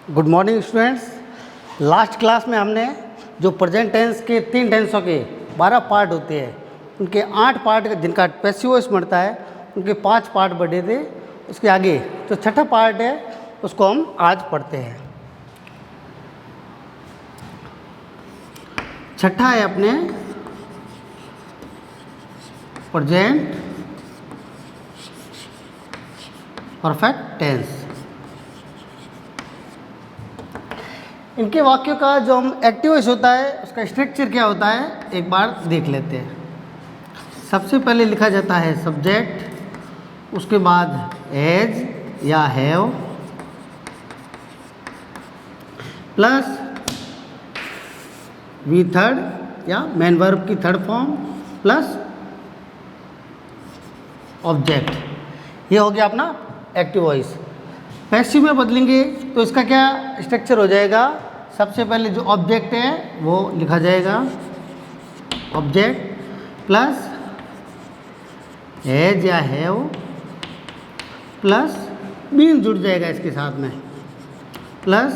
Good morning students. Last class में हमने जो प्रेजेंट टेंस के 3 टेंसों के 12 पार्ट होते हैं उनके 8 पार्ट जिनका पैसिव वॉइस बनता है उनके 5 पार्ट बढ़े थे। उसके आगे जो छठा पार्ट है उसको हम आज पढ़ते हैं। छठा है अपने प्रेजेंट परफेक्ट टेंस। इनके वाक्यों का जो हम एक्टिव वॉइस होता है उसका स्ट्रक्चर क्या होता है एक बार देख लेते हैं। सबसे पहले लिखा जाता है सब्जेक्ट, उसके बाद एज या हैव प्लस वी थर्ड या मेन वर्ब की थर्ड फॉर्म प्लस ऑब्जेक्ट। ये हो गया अपना एक्टिव वॉइस। पैसिव में बदलेंगे तो इसका क्या स्ट्रक्चर हो जाएगा। सबसे पहले जो ऑब्जेक्ट है वो लिखा जाएगा ऑब्जेक्ट प्लस एज या हैव प्लस बीन जुड़ जाएगा इसके साथ में प्लस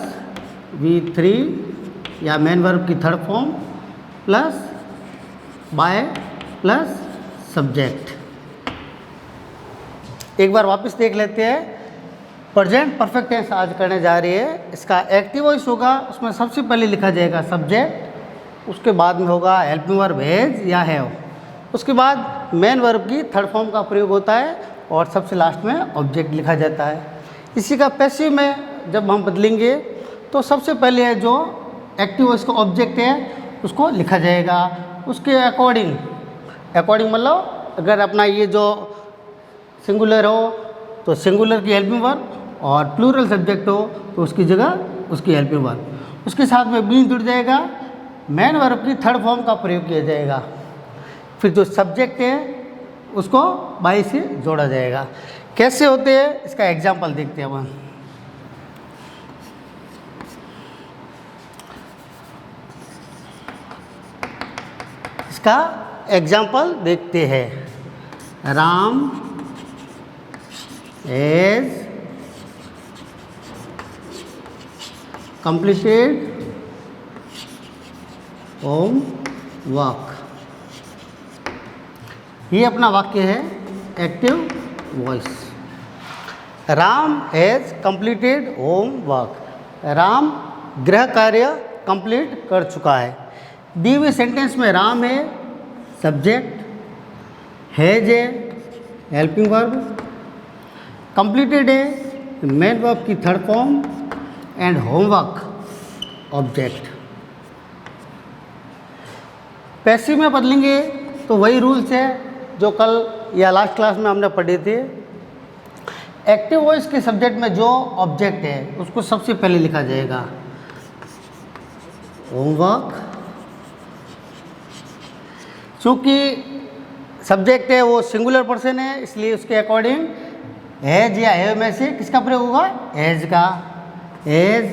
V3 या मेन वर्ब की third form plus bye plus subject. एक बार वापस देख लेते हैं। प्रेजेंट परफेक्ट टेंस आज करने जा रही है। इसका एक्टिव वॉइस होगा, उसमें सबसे पहले लिखा जाएगा सब्जेक्ट, उसके बाद में होगा हेल्पिंग वर्ब एज या हैव, उसके बाद मेन वर्ब की थर्ड फॉर्म का प्रयोग होता है और सबसे लास्ट में ऑब्जेक्ट लिखा जाता है। इसी का पैसिव में जब हम बदलेंगे तो सबसे पहले जो एक्टिव वॉइस का ऑब्जेक्ट है उसको लिखा जाएगा। उसके अकॉर्डिंग मतलब अगर अपना ये जो सिंगुलर हो तो सिंगुलर की हेल्पिंग वर्ब और प्लूरल सब्जेक्ट हो तो उसकी जगह उसकी हेल्पिंग वर्ब, उसके साथ में बीन जुड़ जाएगा, मेन वर्ब की थर्ड फॉर्म का प्रयोग किया जाएगा। फिर जो सब्जेक्ट है उसको बाई से जोड़ा जाएगा। कैसे होते हैं इसका एग्जाम्पल देखते हैं अपन। इसका एग्जाम्पल देखते हैं। Ram has completed homework. ये अपना वाक्य है active voice. Ram has completed homework. Ram गृह कार्य कंप्लीट कर चुका है। दिए हुए सेंटेंस में राम है सब्जेक्ट, हैज़ है हेल्पिंग वर्ब, कंप्लीटेड है मेन वर्ब की third form and homework object. Passive में बदलेंगे तो वही रूल्स है जो कल या लास्ट क्लास में हमने पढ़े थे। एक्टिव वॉइस के सब्जेक्ट में जो ऑब्जेक्ट है उसको सबसे पहले लिखा जाएगा होमवर्क। चूँकि सब्जेक्ट है वो सिंगुलर पर्सन है इसलिए उसके अकॉर्डिंग हैज या हैव में से किसका प्रयोग होगा, हैज का। एज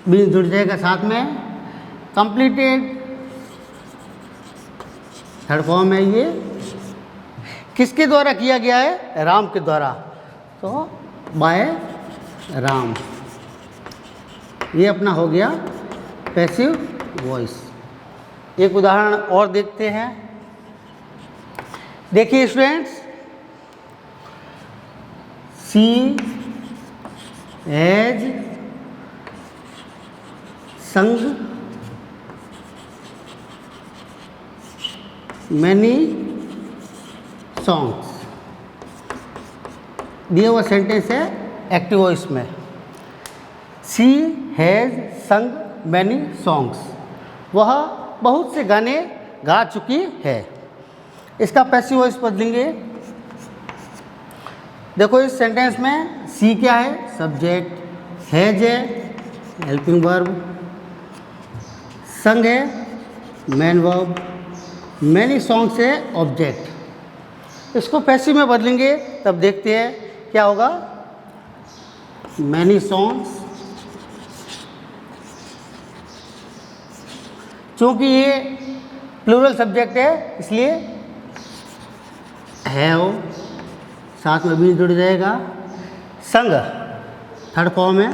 बीन जुड़ जाएगा साथ में, कंप्लीटेड थर्ड फॉर्म है। ये किसके द्वारा किया गया है, राम के द्वारा, तो बाय राम। ये अपना हो गया पैसिव वॉइस। एक उदाहरण और देखते हैं। देखिए स्टूडेंट्स, सी एज संग मैनी सॉन्ग्स। दिया हुआ सेंटेंस है एक्टिव वॉइस में। सी हैज़ संग मैनी सॉन्ग्स। वह बहुत से गाने गा चुकी है। इसका पैसिव वॉइस बदलेंगे। देखो इस सेंटेंस में सी क्या है, सब्जेक्ट, हैज है हेल्पिंग वर्ब, संग है मेन वर्ब, मैनी सॉन्ग्स है ऑब्जेक्ट। इसको पैसिव में बदलेंगे तब देखते हैं क्या होगा। मैनी सॉन्ग्स, चूँकि ये प्लूरल सब्जेक्ट है इसलिए हैव साथ में भी जुड़ जाएगा। संग थर्ड फॉर्म है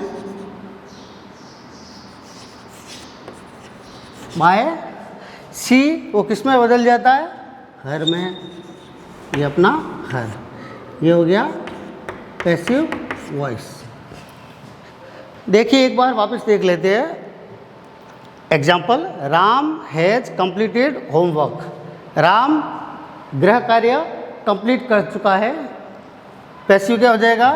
बाय सी, वो किस में बदल जाता है? हर में। ये अपना हर, ये हो गया पैसिव वॉइस। देखिए एक बार वापस देख लेते हैं example. Ram has completed homework. Ram गृह कार्य कंप्लीट कर चुका है। पैसिव क्या हो जाएगा?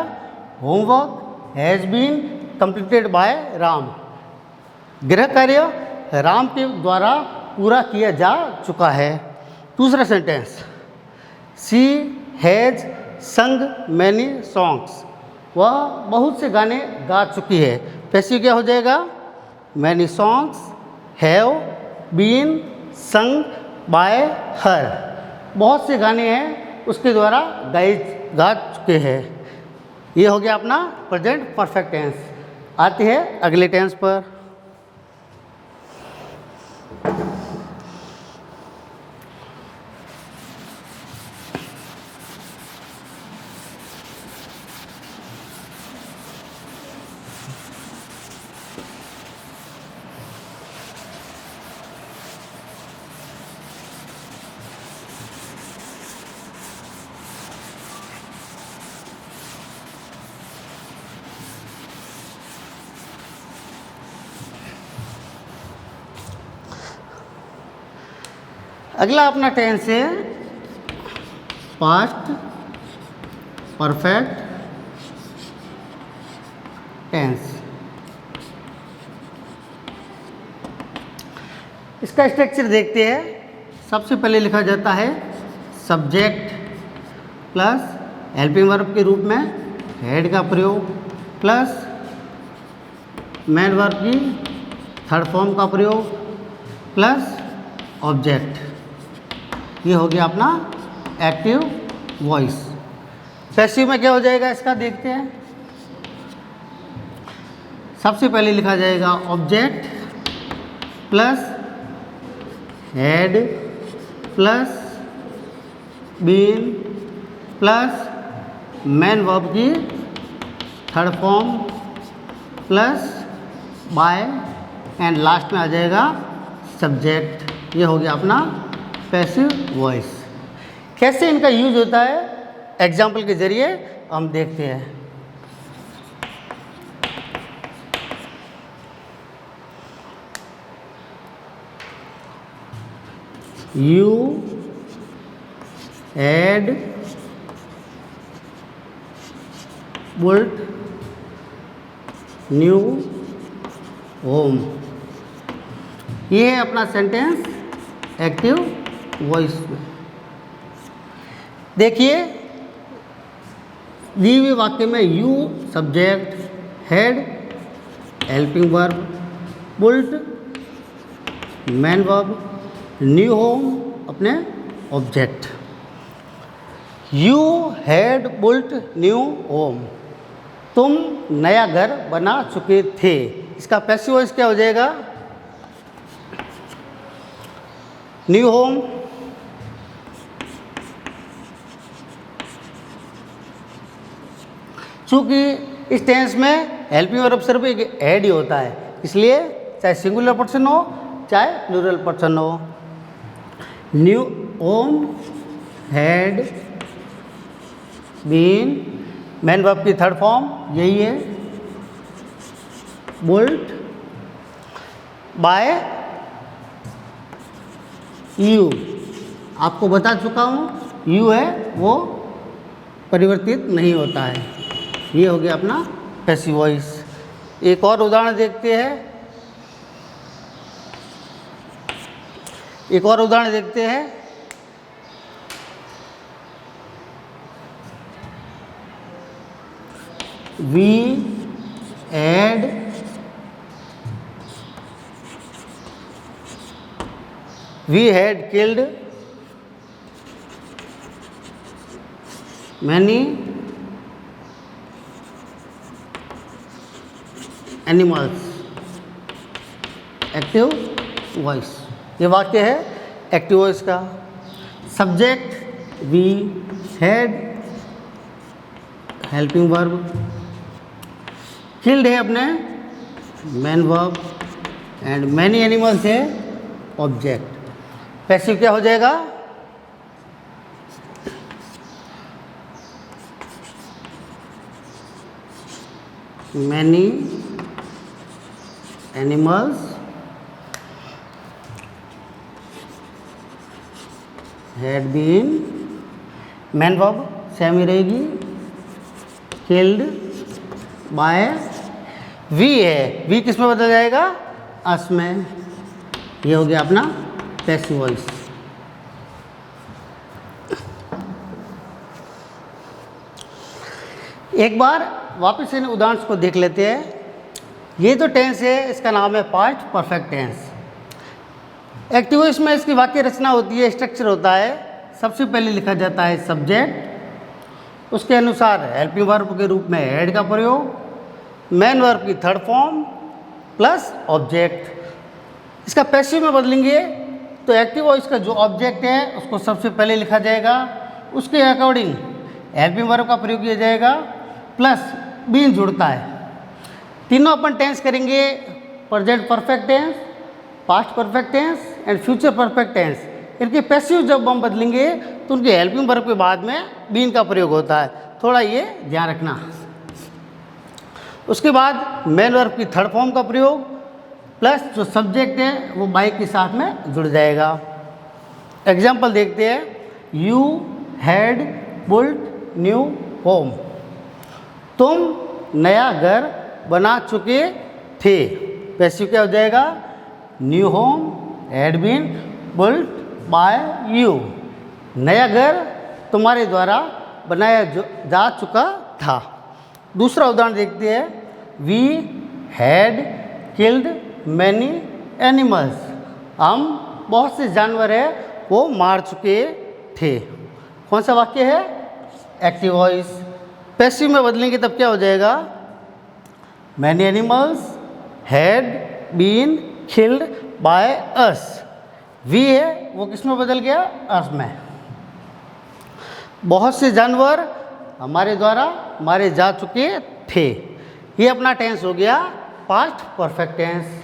Homework has been completed by Ram. गृह कार्य राम के द्वारा पूरा किया जा चुका है। दूसरा सेंटेंस, शी हैज़ संग मैनी सॉन्ग्स। वह बहुत से गाने गा चुकी है। पैसिव क्या हो जाएगा? Many songs have been sung by her. बहुत से गाने हैं उसके द्वारा गा चुके हैं। ये हो गया अपना प्रेजेंट परफेक्ट टेंस। आती है अगले टेंस पर। अगला अपना टेंस है पास्ट परफेक्ट टेंस। इसका स्ट्रक्चर देखते हैं। सबसे पहले लिखा जाता है सब्जेक्ट प्लस हेल्पिंग वर्ब के रूप में हेड का प्रयोग प्लस मेन वर्ब की थर्ड फॉर्म का प्रयोग प्लस ऑब्जेक्ट। ये हो गया अपना एक्टिव वॉइस। पैसिव में क्या हो जाएगा इसका देखते हैं। सबसे पहले लिखा जाएगा object plus had plus been plus main verb की third form plus by and last में आ जाएगा सब्जेक्ट। ये हो गया अपना पैसिव वॉइस। कैसे इनका यूज होता है एग्जाम्पल के जरिए हम देखते हैं। You had built new home. ये है अपना सेंटेंस एक्टिव वॉइस में। देखिए दिए हुए वाक्य में you subject, had helping verb, built main verb, new home अपने object. You had built new home. तुम नया घर बना चुके थे। इसका पैसिव वॉइस क्या हो जाएगा? न्यू होम चूँकि इस टेंस में हेल्पिंग वर्ब सिर्फ एक हेड ही होता है, इसलिए चाहे सिंगुलर पर्सन हो चाहे प्लूरल पर्सन हो। New home had been main verb की थर्ड फॉर्म यही है बुल्ट बाय यू। आपको बता चुका हूँ यू है वो परिवर्तित नहीं होता है। ये हो गया अपना पैसिव वॉइस। एक और उदाहरण देखते हैं। We had killed many animals। Active voice. ये वाक्य है एक्टिव वॉइस का। Subject we had helping verb, killed है अपने main verb and many animals है ऑब्जेक्ट। पैसिव क्या हो जाएगा? Many animals had been, main verb same ही रहेगी, किल्ड बाय, वी है, वी किस में बदल जाएगा? अस में। ये हो गया अपना पैसिव वॉइस। एक बार वापस इन उदाहरण को देख लेते हैं। ये जो टेंस है इसका नाम है past perfect tense. Active voice में इसकी वाक्य रचना होती है, स्ट्रक्चर होता है। सबसे पहले लिखा जाता है सब्जेक्ट, उसके अनुसार हेल्पिंग वर्ब के रूप में हैड का प्रयोग, मेन वर्ब की थर्ड फॉर्म प्लस ऑब्जेक्ट। इसका पैसिव में बदलेंगे तो एक्टिव वॉइस का जो ऑब्जेक्ट है उसको सबसे पहले लिखा जाएगा, उसके अकॉर्डिंग हेल्पिंग वर्ब का प्रयोग किया जाएगा, प्लस बीन जुड़ता है। तीनों अपन टेंस करेंगे, present perfect tense, past perfect tense and future perfect tense. इनके पैसिव जब हम बदलेंगे तो उनके हेल्पिंग वर्ब के बाद में बीन का प्रयोग होता है, थोड़ा ये ध्यान रखना। उसके बाद मेन वर्ब की थर्ड फॉर्म का प्रयोग प्लस जो सब्जेक्ट है वो बाई के साथ में जुड़ जाएगा। एग्जाम्पल देखते हैं, you had built new home, तुम नया घर बना चुके थे। पैसिव क्या हो जाएगा? New home had been built by you, नया घर तुम्हारे द्वारा बनाया जा चुका था। दूसरा उदाहरण देखते हैं, we had killed many animals, हम बहुत से जानवर हैं वो मार चुके थे। कौन सा वाक्य है? Active voice. पैसिव में बदलेंगे तब क्या हो जाएगा? Many animals had been killed by us, we है वो किस में बदल गया? अस में। बहुत से जानवर हमारे द्वारा मारे जा चुके थे। ये अपना टेंस हो गया पास्ट परफेक्ट टेंस।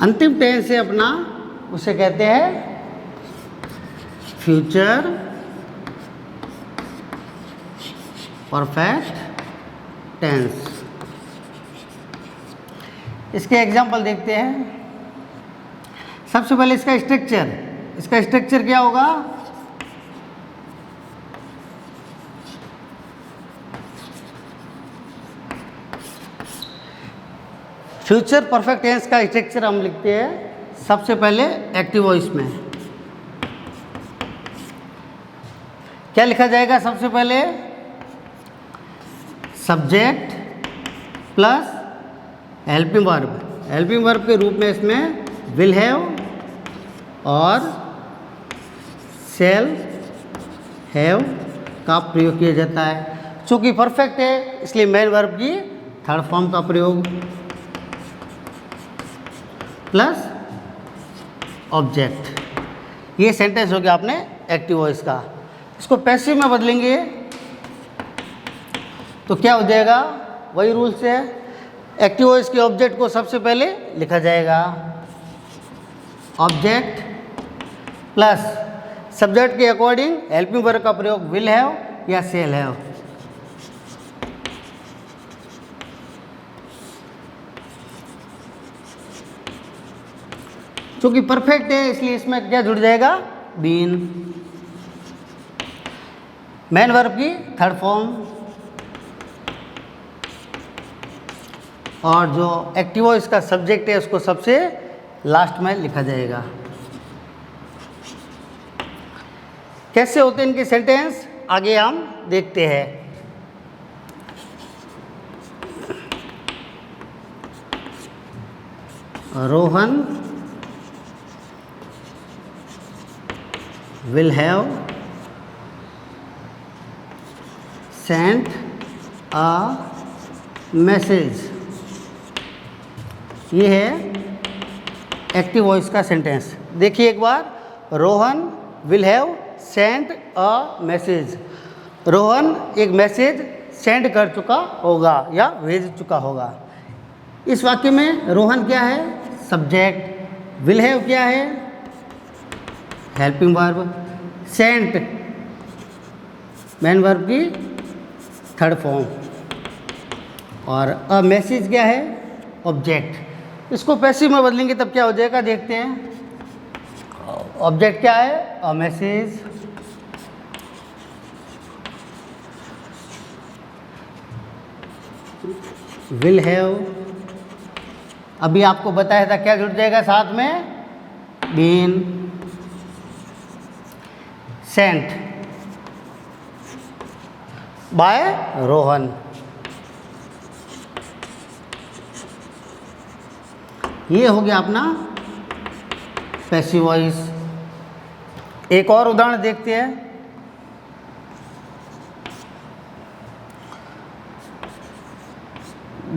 अंतिम टेंस है अपना, उसे कहते हैं फ्यूचर परफेक्ट टेंस। इसके एग्जाम्पल देखते हैं। सबसे पहले इसका स्ट्रक्चर क्या होगा? फ्यूचर परफेक्ट टेंस का स्ट्रक्चर हम लिखते हैं सबसे पहले एक्टिव वॉइस में। क्या लिखा जाएगा? सबसे पहले सब्जेक्ट प्लस हेल्पिंग वर्ब के रूप में इसमें विल हैव और शैल हैव का प्रयोग किया जाता है। चूँकि परफेक्ट है इसलिए मेन वर्ब की थर्ड फॉर्म का प्रयोग प्लस ऑब्जेक्ट। ये सेंटेंस हो गया आपने एक्टिव वॉइस का। इसको पैसिव में बदलेंगे तो क्या हो जाएगा? वही रूल्स है, एक्टिव वॉइस के ऑब्जेक्ट को सबसे पहले लिखा जाएगा, ऑब्जेक्ट प्लस सब्जेक्ट के अकॉर्डिंग हेल्पिंग वर्ब का प्रयोग विल हैव या शैल हैव। क्योंकि परफेक्ट है इसलिए इसमें क्या जुड़ जाएगा? बीन। मेन वर्ब की थर्ड फॉर्म और जो एक्टिव वॉइस का सब्जेक्ट है उसको सबसे लास्ट में लिखा जाएगा। कैसे होते हैं इनके सेंटेंस आगे हम देखते हैं। Rohan will have sent a message। ये है एक्टिव वॉइस का सेंटेंस। देखिए एक बार, Rohan will have sent a message. Rohan एक मैसेज सेंड कर चुका होगा या भेज चुका होगा। इस वाक्य में रोहन क्या है? सब्जेक्ट। विल हैव क्या है? Helping verb. Sent main verb की थर्ड फॉर्म। और अ मैसेज क्या है? ऑब्जेक्ट। इसको पैसिव में बदलेंगे तब क्या हो जाएगा, देखते हैं। ऑब्जेक्ट क्या है? अ मैसेज। विल हैव, अभी आपको बताया था क्या जुड़ जाएगा साथ में? Been sent by Rohan. ये हो गया अपना पैसिव वॉइस। एक और उदाहरण देखते हैं।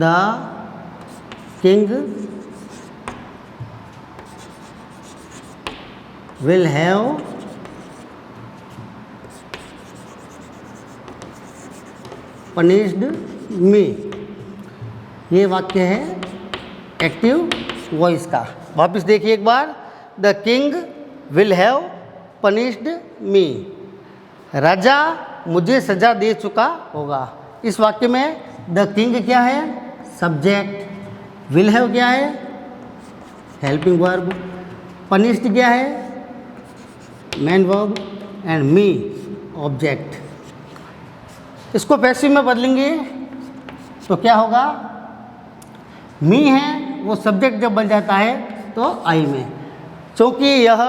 The king will have punished me. ये वाक्य है एक्टिव वॉइस का। वापस देखिए एक बार, the king will have punished me. राजा मुझे सजा दे चुका होगा। इस वाक्य में द किंग क्या है? सब्जेक्ट। विल हैव क्या है? Helping verb. पनिश्ड क्या है? Main verb. And me object. इसको पैसिव में बदलेंगे तो क्या होगा? मी है वो सब्जेक्ट जब बन जाता है तो आई में। क्योंकि यह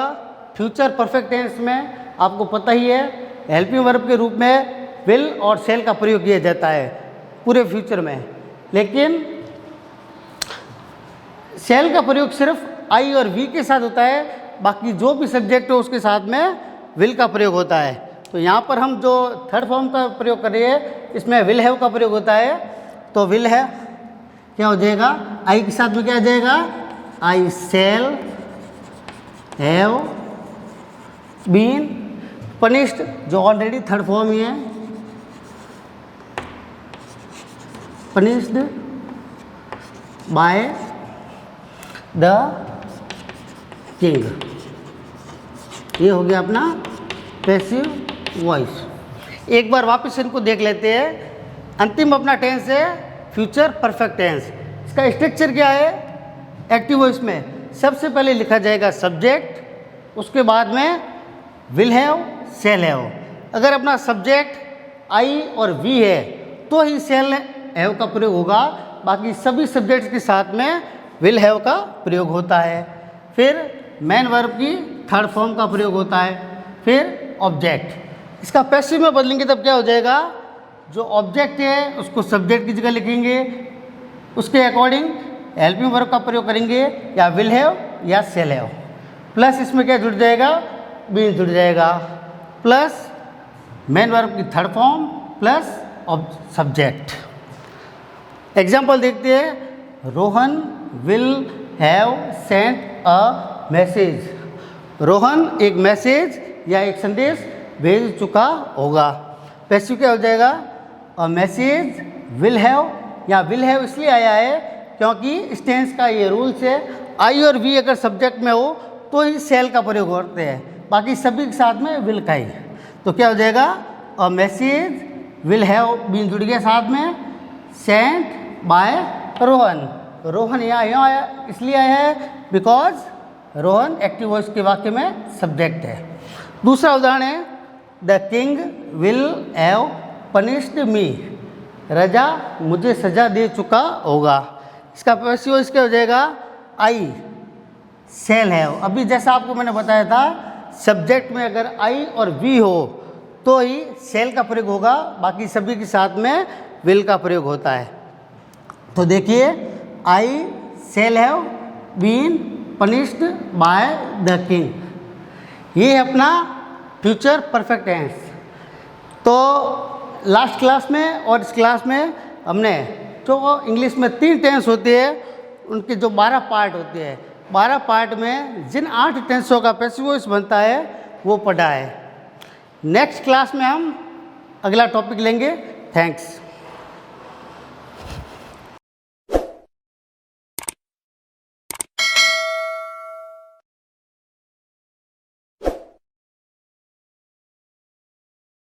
फ्यूचर परफेक्ट टेंस में आपको पता ही है हेल्पिंग वर्ब के रूप में विल और शैल का प्रयोग किया जाता है पूरे फ्यूचर में। लेकिन शैल का प्रयोग सिर्फ आई और वी के साथ होता है, बाकी जो भी सब्जेक्ट हो उसके साथ में विल का प्रयोग होता है। तो यहाँ पर हम जो थर्ड फॉर्म का प्रयोग कर रहे हैं इसमें विल हैव का प्रयोग होता है। तो विल है क्या हो जाएगा? आई के साथ में क्या आ जाएगा? आई शैल हैव बीन पनिश्ड, जो ऑलरेडी थर्ड फॉर्म ही है। Punished by the king. ये हो गया अपना पैसिव वॉइस। एक बार वापस इनको देख लेते हैं। अंतिम अपना टेंस है फ्यूचर परफेक्ट टेंस। इसका स्ट्रक्चर क्या है? एक्टिव वॉइस में सबसे पहले लिखा जाएगा सब्जेक्ट, उसके बाद में विल हैव शैल हैव। अगर अपना सब्जेक्ट आई और वी है तो ही शैल हैव का प्रयोग होगा, बाकी सभी सब्जेक्ट्स के साथ में विल हैव का प्रयोग होता है। फिर मेन वर्ब की थर्ड फॉर्म का प्रयोग होता है। फिर ऑब्जेक्ट। इसका पैसिव में बदलेंगे तब क्या हो जाएगा? जो ऑब्जेक्ट है उसको सब्जेक्ट की जगह लिखेंगे, उसके अकॉर्डिंग हेल्पिंग वर्ब का प्रयोग करेंगे, या विल हैव या शैल हैव। प्लस इसमें क्या जुड़ जाएगा? बीन जुड़ जाएगा। प्लस मेन वर्ब की third form plus subject. Example देखते हैं। Rohan will have sent a message. Rohan एक मैसेज या एक संदेश भेज चुका होगा। पैसिव क्या हो जाएगा? अ मैसेज विल हैव, या विल हैव इसलिए आया है क्योंकि इस टेंस का ये रूल्स है, आई और वी अगर सब्जेक्ट में हो तो ही शैल का प्रयोग होते हैं, बाकी सभी के साथ में विल का ही। तो क्या हो जाएगा? A message will have been जुड़ गया साथ में, सेंट बाय रोहन। रोहन यहाँ आया इसलिए आया है बिकॉज रोहन एक्टिव वॉइस के वाक्य में सब्जेक्ट है। दूसरा उदाहरण है, the king will have punished me. राजा मुझे सजा दे चुका होगा। इसका पैसिव वॉइस क्या हो जाएगा? आई शैल हैव। अभी जैसा आपको मैंने बताया था, सब्जेक्ट में अगर आई और वी हो तो ही शैल का प्रयोग होगा, बाकी सभी के साथ में विल का प्रयोग होता है। तो देखिए, I shall have been punished by the king. ये अपना फ्यूचर परफेक्ट टेंस। तो लास्ट क्लास में और इस क्लास में हमने जो इंग्लिश में 3 टेंस होती है उनके जो 12 पार्ट होते हैं, 12 पार्ट में जिन 8 टेंसों का पैसिव वॉइस बनता है वो पढ़ा है। नेक्स्ट क्लास में हम अगला टॉपिक लेंगे। थैंक्स।